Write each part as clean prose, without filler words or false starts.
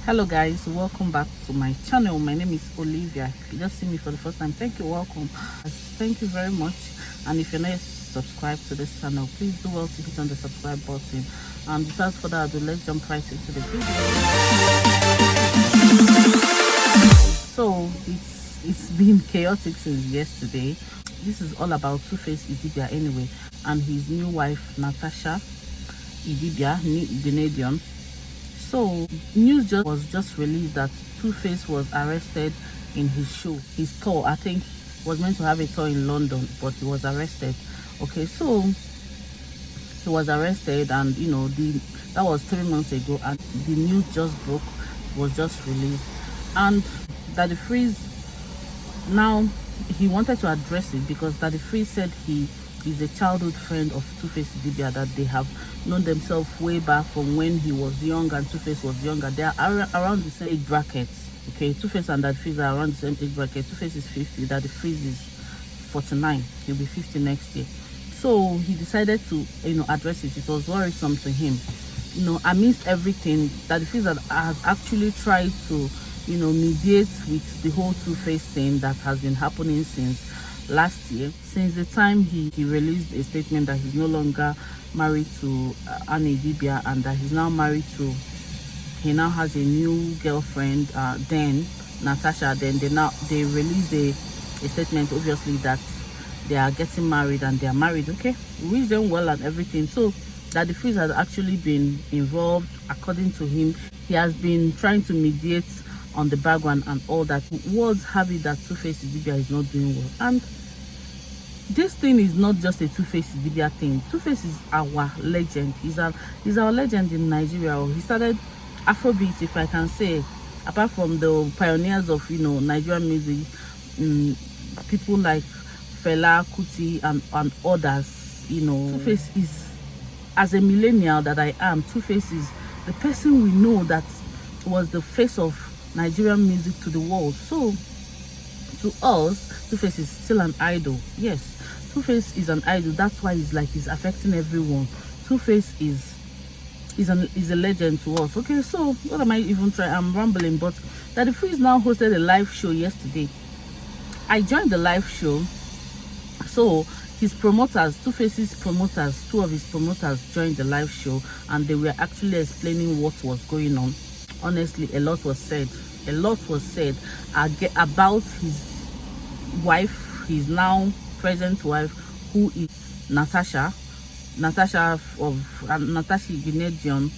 Hello guys, welcome back to my channel. My name is Olivia. If you just see me for the first time, thank you, welcome. Thank you very much. And if you're not subscribed to this channel, please do well to hit on the subscribe button. And without further ado, let's jump right into the video. So it's been chaotic since yesterday. This is all about Two-Face Idibia anyway, and his new wife Nathasha Idibia, Canadian. So news was just released that Two-Face was arrested in his show, his tour. I think was meant to have a tour in London, but he was arrested. Okay, so he was arrested, and you know, that was 3 months ago, and the news just broke, was just released, and Daddy Freeze, now he wanted to address it because Daddy Freeze said he is a childhood friend of Two-Face Idibia, that they have known themselves way back from when he was young and Two-Face was younger. They are around the same age brackets. Okay, Two-Face and Daddy Freeze are around the same age bracket. Two-Face is 50, Daddy Freeze is 49. He'll be 50 next year. So he decided to, address it. It was worrisome to him. Amidst everything, Daddy Freeze has actually tried to, mediate with the whole Two-Face thing that has been happening since last year, since the time he released a statement that he's no longer married to Annie Idibia, and that he's now married to, he now has a new girlfriend, then Nathasha. Then they released a statement, obviously, that they are getting married and they are married. Okay, we wish them well and everything. So that the Freeze has actually been involved. According to him, he has been trying to mediate on the background and all that. Words have it that Two-Face Idibia is not doing well, and this thing is not just a Two-Face Idibia thing. Two-Face is our legend. He's our legend in Nigeria. He started Afrobeat, if I can say, apart from the pioneers of Nigerian music, people like Fela Kuti and others. Two-Face is, as a millennial that I am, Two-Face is the person we know that was the face of Nigerian music to the world. So to us, Two-Face is still an idol. Yes, Two-Face is an idol. That's why he's affecting everyone. Two-Face is a legend to us. Okay, so what am I even trying? I'm rambling, but Daddy Freeze now hosted a live show yesterday. I joined the live show. So his promoters, Two-Face's promoters, two of his promoters joined the live show, and they were actually explaining what was going on. Honestly, a lot was said about his wife, his now present wife, who is Nathasha Canadian,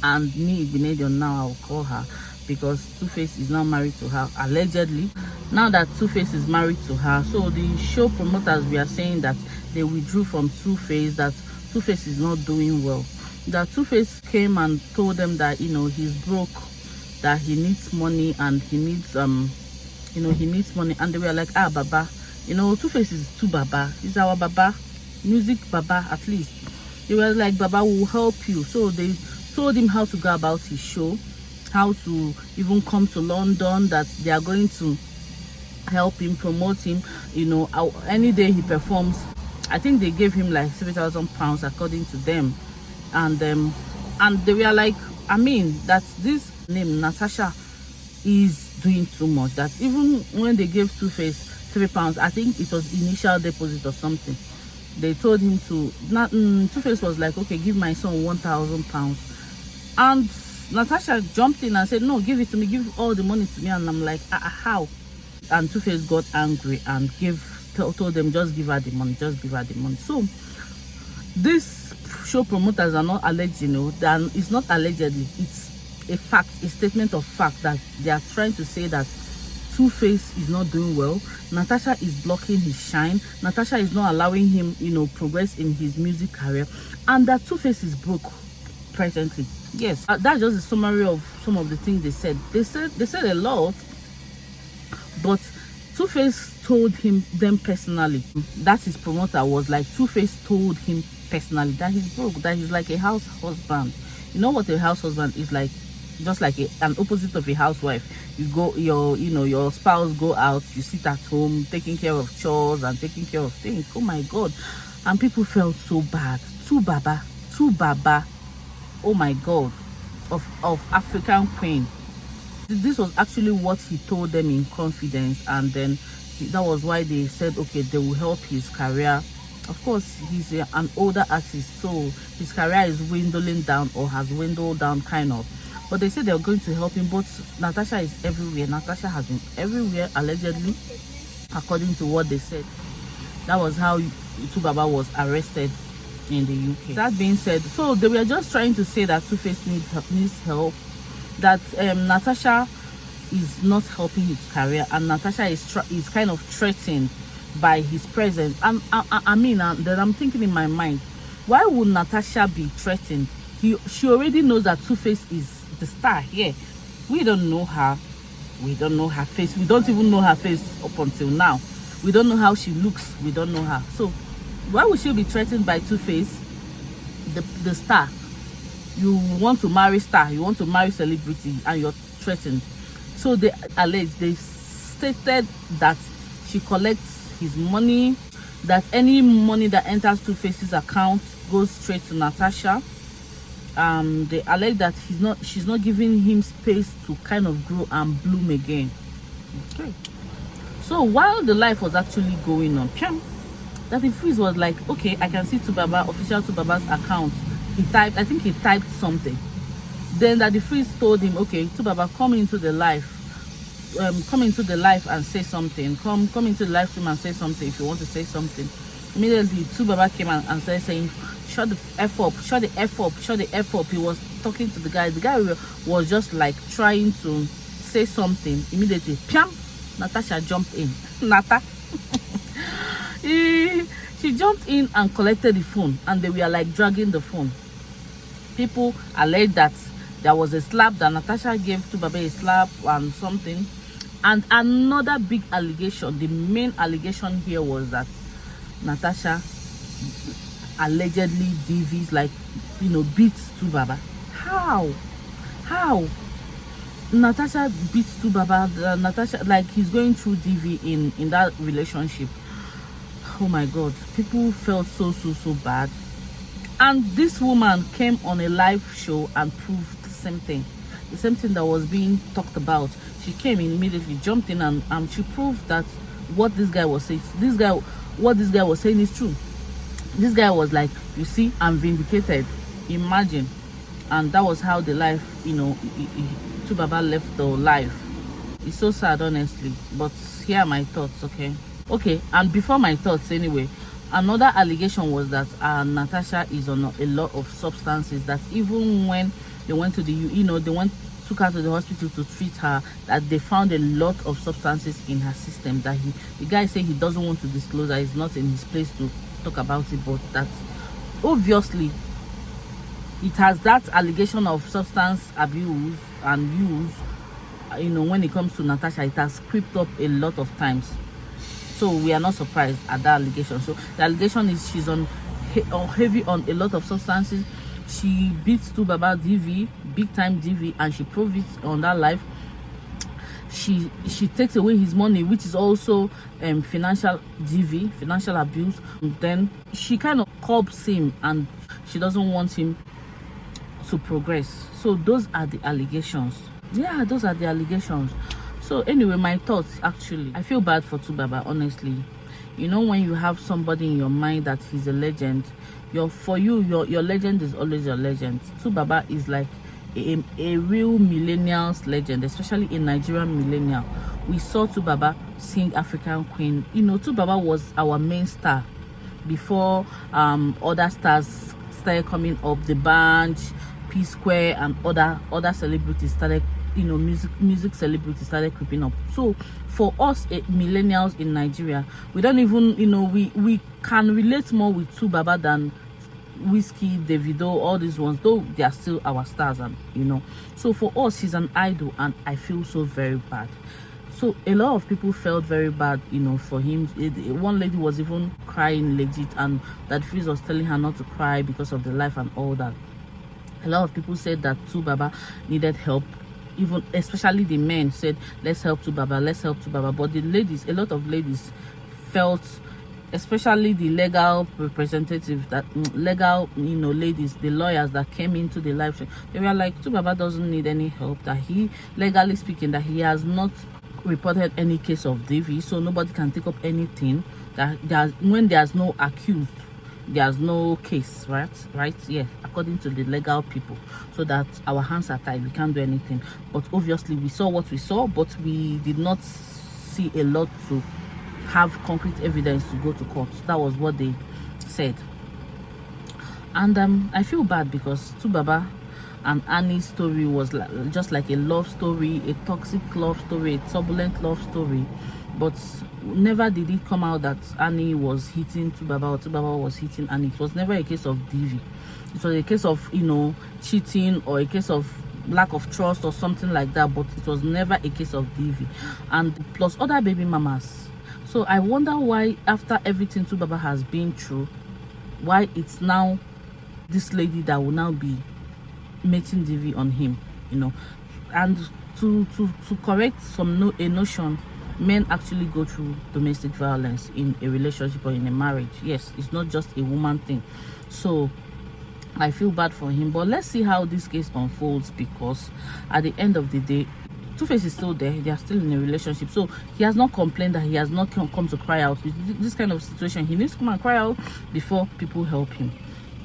and me Canadian now I'll call her, because Two-Face is now married to her, allegedly. Now that Two-Face is married to her, so the show promoters were saying that they withdrew from Two-Face, that Two-Face is not doing well, that Two-Face came and told them that he's broke, that he needs money, and he needs he needs money, and they were like, Baba, Two-Face is too Baba, he's our Baba, music Baba. At least they were like, Baba will help you. So they told him how to go about his show, how to even come to London, that they are going to help him, promote him, any day he performs. I think they gave him like £3,000 according to them. And they were like, that this name Nathasha is doing too much, that even when they gave Two-Face £3, I think it was initial deposit or something, they told him to Two-Face was like, okay, give my son £1,000, and Nathasha jumped in and said, no, give it to me, give all the money to me. And I'm like, how? And Two-Face got angry and told them, just give her the money, just give her the money. So this show promoters are not alleged, then it's not allegedly, it's a fact, a statement of fact, that they are trying to say that Two-Face is not doing well. Nathasha is blocking his shine. Nathasha is not allowing him, progress in his music career, and that Two-Face is broke presently. Yes, that's just a summary of some of the things they said. They said a lot, but Two-Face told them personally. That his promoter was like, Two-Face told him personally that he's broke, that he's like a house husband. You know what a house husband is like? Just like an opposite of a housewife. You go, your spouse go out, you sit at home taking care of chores and taking care of things. Oh my God. And people felt so bad. Too baba. Oh my God. of African Queen. This was actually what he told them in confidence, and then that was why they said okay, they will help his career. Of course, he's an older artist, so his career is dwindling down, or has dwindled down kind of, but they said they're going to help him. But Nathasha is everywhere. Nathasha has been everywhere, allegedly, according to what they said. That was how 2Baba was arrested in the UK. That being said, so they were just trying to say that Tuface needs help, that Nathasha is not helping his career, and Nathasha is kind of threatened by his presence. And I mean, then I'm thinking in my mind, why would Nathasha be threatened? She already knows that Tuface is the star here. We don't know her. We don't know her face. We don't even know her face up until now. We don't know how she looks. We don't know her. So why would she be threatened by Tuface, the star? You want to marry star, you want to marry celebrity, and you're threatened. So they stated that she collects his money, that any money that enters Tuface's account goes straight to Nathasha. They allege that she's not giving him space to kind of grow and bloom again. Okay. So while the life was actually going on, that the freeze was like, okay, I can see official 2Baba's account. I think he typed something. Then that the freeze told him, okay, 2Baba, come into the live and say something. Come into the live stream and say something if you want to say something. Immediately 2Baba came and started saying, shut the F up, shut the F up, shut the F up. He was talking to the guy. The guy was just like trying to say something. Immediately, Nathasha jumped in. She jumped in and collected the phone, and they were like dragging the phone. People alleged that there was a slap, that Nathasha gave 2Baba a slap and something. And another big allegation, the main allegation here, was that Nathasha allegedly DVs, like, beats 2Baba. How? Nathasha beats 2Baba. Nathasha, like, he's going through DV in that relationship. Oh my God, people felt so bad. And this woman came on a live show and proved the same thing that was being talked about. She came in, immediately jumped in, and she proved that what this guy was saying, what this guy was saying is true. This guy was like, you see, I'm vindicated. Imagine. And that was how the life, 2Baba left the life. It's so sad, honestly, but here are my thoughts. Okay, and before my thoughts anyway, another allegation was that Nathasha is on a lot of substances, that even when they went to took her to the hospital to treat her, that they found a lot of substances in her system, that the guy said he doesn't want to disclose, that it's not in his place to talk about it, but that obviously it has that allegation of substance abuse and use, when it comes to Nathasha, it has creeped up a lot of times. So we are not surprised at that allegation. So the allegation is she's heavy on a lot of substances. She beats 2Baba DV, big time DV, and she proved it on that live. She takes away his money, which is also financial DV, financial abuse. And then she kind of curbs him, and she doesn't want him to progress. So those are the allegations. Yeah, those are the allegations. So anyway, my thoughts, actually, I feel bad for 2Baba, honestly. When you have somebody in your mind that he's a legend, your legend is always your legend. 2Baba is like a real millennials legend, especially in Nigerian millennial. We saw 2Baba sing African Queen. 2Baba was our main star before other stars started coming up. The band, P Square, and other celebrities started, music celebrities started creeping up. So for us millennials in Nigeria, we don't even, we can relate more with 2Baba than Whiskey, Davido, all these ones, though they are still our stars. And so for us, he's an idol, and I feel so very bad. So a lot of people felt very bad, for him. One lady was even crying legit, and that Freeze was telling her not to cry because of the life and all that. A lot of people said that 2Baba needed help. Even especially the men said, let's help 2Baba, let's help 2Baba. But the ladies, a lot of ladies felt especially the legal representatives, that legal, ladies, the lawyers that came into the live show. They were like, Tubaba doesn't need any help, that he, legally speaking, that he has not reported any case of DV, so nobody can take up anything. That when there's no accused, there's no case, right? Yeah, according to the legal people. So that our hands are tied, we can't do anything. But obviously we saw what we saw, but we did not see a lot to have concrete evidence to go to court. That was what they said. And I feel bad because Tubaba and Annie's story was just like a love story, a toxic love story, a turbulent love story. But never did it come out that Annie was hitting Tubaba or Tubaba was hitting Annie. It was never a case of DV. It was a case of, cheating, or a case of lack of trust or something like that, but it was never a case of DV. And plus other baby mamas. So I wonder why, after everything Tubaba has been through, why it's now this lady that will now be making DV on him, and to correct a notion, men actually go through domestic violence in a relationship or in a marriage. Yes, it's not just a woman thing. So I feel bad for him, but let's see how this case unfolds, because at the end of the day, Two-Face is still there. They are still in a relationship, so he has not complained that he has not come to cry out. With this kind of situation, he needs to come and cry out before people help him.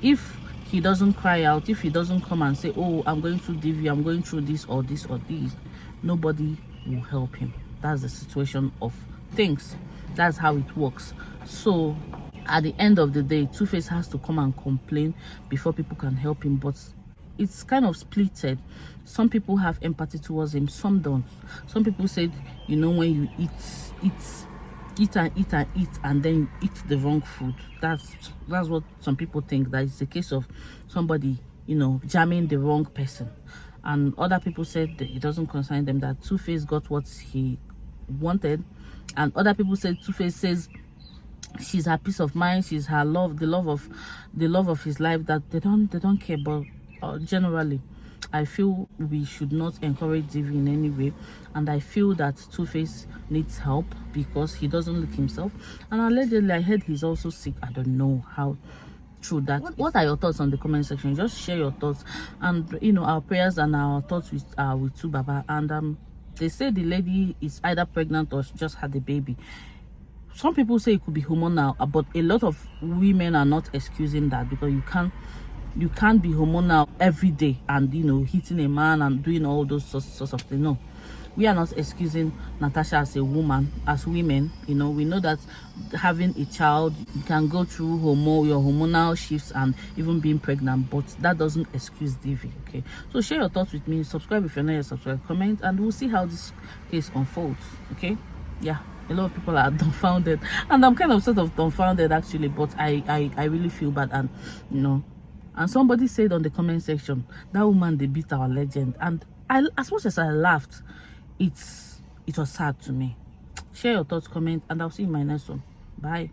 If he doesn't cry out, if he doesn't come and say, oh, I'm going through DV, I'm going through this or this or this, nobody will help him. That's the situation of things. That's how it works. So at the end of the day, Two-Face has to come and complain before people can help him. But it's kind of splitted. Some people have empathy towards him, some don't. Some people said, when you eat and then you eat the wrong food, that's what some people think, that it's a case of somebody jamming the wrong person. And other people said that it doesn't concern them, that Two-Face got what he wanted. And other people said Two-Face says she's her peace of mind, she's her love, the love of his life, that they don't care. But generally, I feel we should not encourage DV in any way, and I feel that Two-Face needs help because he doesn't look himself. And allegedly, I heard he's also sick. I don't know how true that. What are your thoughts on the comment section? Just share your thoughts, and our prayers and our thoughts with Tubaba. And they say the lady is either pregnant or she just had a baby. Some people say it could be hormonal, but a lot of women are not excusing that, because you can't be hormonal every day and hitting a man and doing all those sorts of things. No, we are not excusing Nathasha as a woman. As women, we know that having a child, you can go through your hormonal shifts and even being pregnant, but that doesn't excuse DV. Okay, so share your thoughts with me, subscribe if you're not yet subscribed, comment, and we'll see how this case unfolds. Okay, yeah. A lot of people are dumbfounded, and I'm kind of sort of dumbfounded actually, but I really feel bad. And and somebody said on the comment section, that woman, they beat our legend. And as much as I laughed, it was sad to me. Share your thoughts, comment, and I'll see you in my next one. Bye.